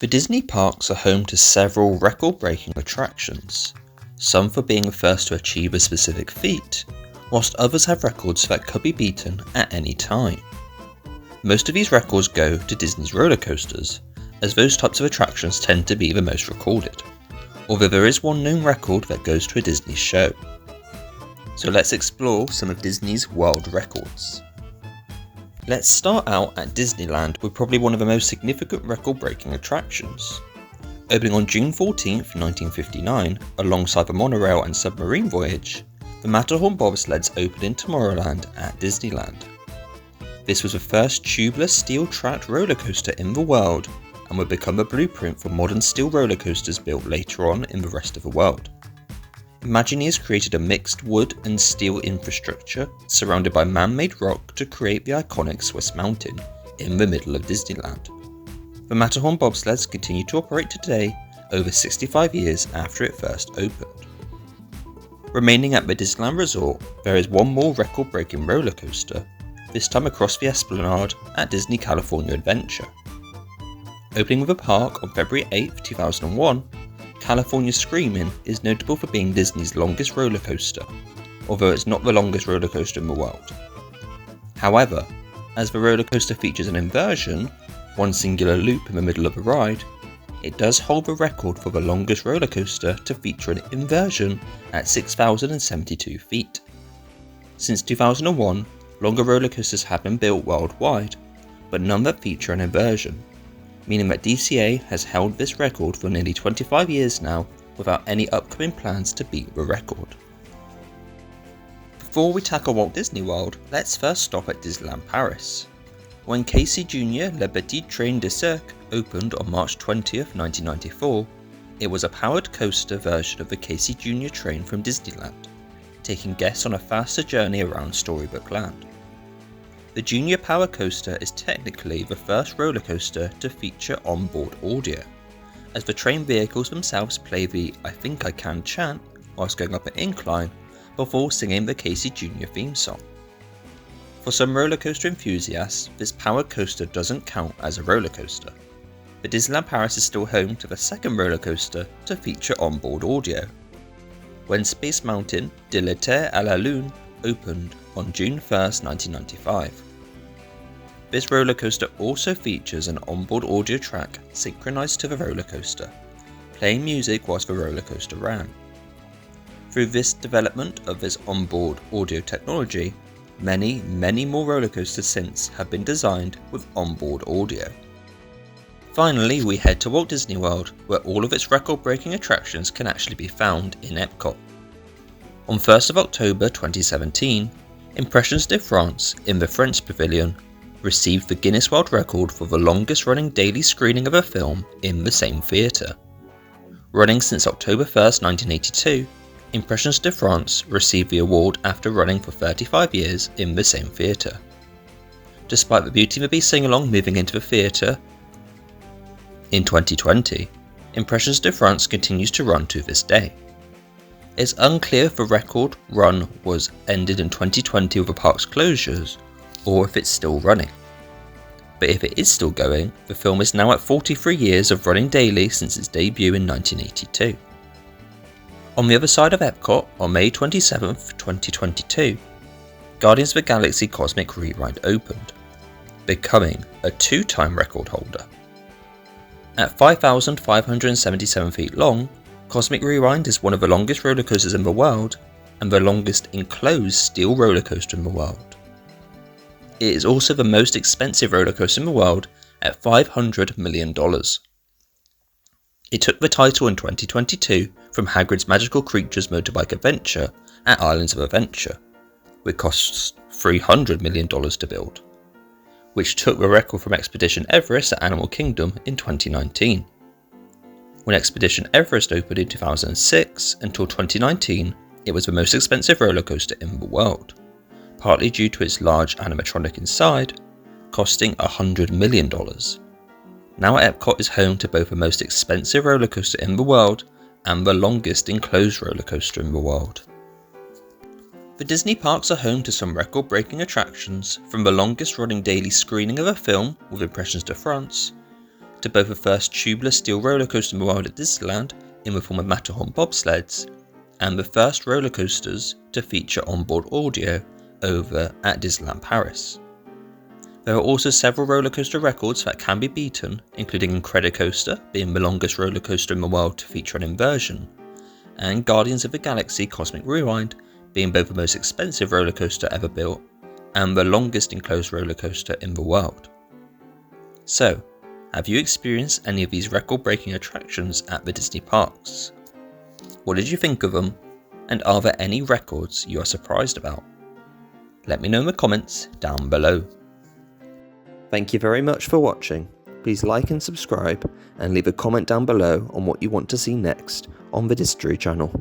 The Disney parks are home to several record-breaking attractions, some for being the first to achieve a specific feat, whilst others have records that could be beaten at any time. Most of these records go to Disney's roller coasters, as those types of attractions tend to be the most recorded, although there is one known record that goes to a Disney show. So let's explore some of Disney's world records. Let's start out at Disneyland with probably one of the most significant record-breaking attractions. Opening on June 14, 1959, alongside the monorail and submarine voyage, the Matterhorn Bobsleds opened in Tomorrowland at Disneyland. This was the first tubular steel-tracked roller coaster in the world and would become a blueprint for modern steel roller coasters built later on in the rest of the world. Imagineers created a mixed wood and steel infrastructure surrounded by man-made rock to create the iconic Swiss Mountain in the middle of Disneyland. The Matterhorn Bobsleds continue to operate today, over 65 years after it first opened. Remaining at the Disneyland Resort, there is one more record-breaking roller coaster, this time across the Esplanade at Disney California Adventure. Opening with the park on February 8, 2001, California's Screamin is notable for being Disney's longest roller coaster, although it's not the longest roller coaster in the world. However, as the roller coaster features an inversion, one singular loop in the middle of the ride, it does hold the record for the longest roller coaster to feature an inversion at 6,072 feet. Since 2001, longer roller coasters have been built worldwide, but none that feature an inversion, meaning that DCA has held this record for nearly 25 years now without any upcoming plans to beat the record. Before we tackle Walt Disney World, let's first stop at Disneyland Paris. When Casey Jr. Le Petit Train de Cirque opened on March 20, 1994, it was a powered coaster version of the Casey Jr. train from Disneyland, taking guests on a faster journey around Storybook Land. The Junior Power Coaster is technically the first roller coaster to feature onboard audio, as the train vehicles themselves play the "I think I can" chant whilst going up an incline before singing the Casey Jr. theme song. For some roller coaster enthusiasts, this powered coaster doesn't count as a roller coaster, but Disneyland Paris is still home to the second roller coaster to feature onboard audio. When Space Mountain de la Terre à la Lune opened on June 1, 1995. This roller coaster also features an onboard audio track synchronized to the roller coaster, playing music whilst the roller coaster ran. Through this development of this onboard audio technology, many more roller coasters since have been designed with onboard audio. Finally, we head to Walt Disney World, where all of its record-breaking attractions can actually be found in Epcot. On 1st of October 2017, Impressions de France in the French Pavilion received the Guinness World Record for the longest running daily screening of a film in the same theatre. Running since October 1st, 1982, Impressions de France received the award after running for 35 years in the same theatre. Despite the Beauty and the Beast sing-along moving into the theatre in 2020, Impressions de France continues to run to this day. It's unclear if the record run was ended in 2020 with the park's closures, or if it's still running. But if it is still going, the film is now at 43 years of running daily since its debut in 1982. On the other side of Epcot, on May 27, 2022, Guardians of the Galaxy Cosmic Rewind opened, becoming a two-time record holder. At 5,577 feet long, Cosmic Rewind is one of the longest roller coasters in the world, and the longest enclosed steel roller coaster in the world. It is also the most expensive roller coaster in the world at $500 million. It took the title in 2022 from Hagrid's Magical Creatures motorbike adventure at Islands of Adventure, which costs $300 million to build, which took the record from Expedition Everest at Animal Kingdom in 2019. When Expedition Everest opened in 2006 until 2019, it was the most expensive roller coaster in the world, partly due to its large animatronic inside, costing $100 million. Now Epcot is home to both the most expensive roller coaster in the world and the longest enclosed roller coaster in the world. The Disney parks are home to some record-breaking attractions, from the longest running daily screening of a film with Impressions de France, to both the first tubular steel roller coaster in the world at Disneyland in the form of Matterhorn Bobsleds, and the first roller coasters to feature onboard audio over at Disneyland Paris. There are also several roller coaster records that can be beaten, including Incredicoaster being the longest roller coaster in the world to feature an inversion, and Guardians of the Galaxy Cosmic Rewind being both the most expensive roller coaster ever built and the longest enclosed roller coaster in the world. So, have you experienced any of these record-breaking attractions at the Disney parks? What did you think of them? And are there any records you are surprised about? Let me know in the comments down below. Thank you very much for watching. Please like and subscribe and leave a comment down below on what you want to see next on the Distory channel.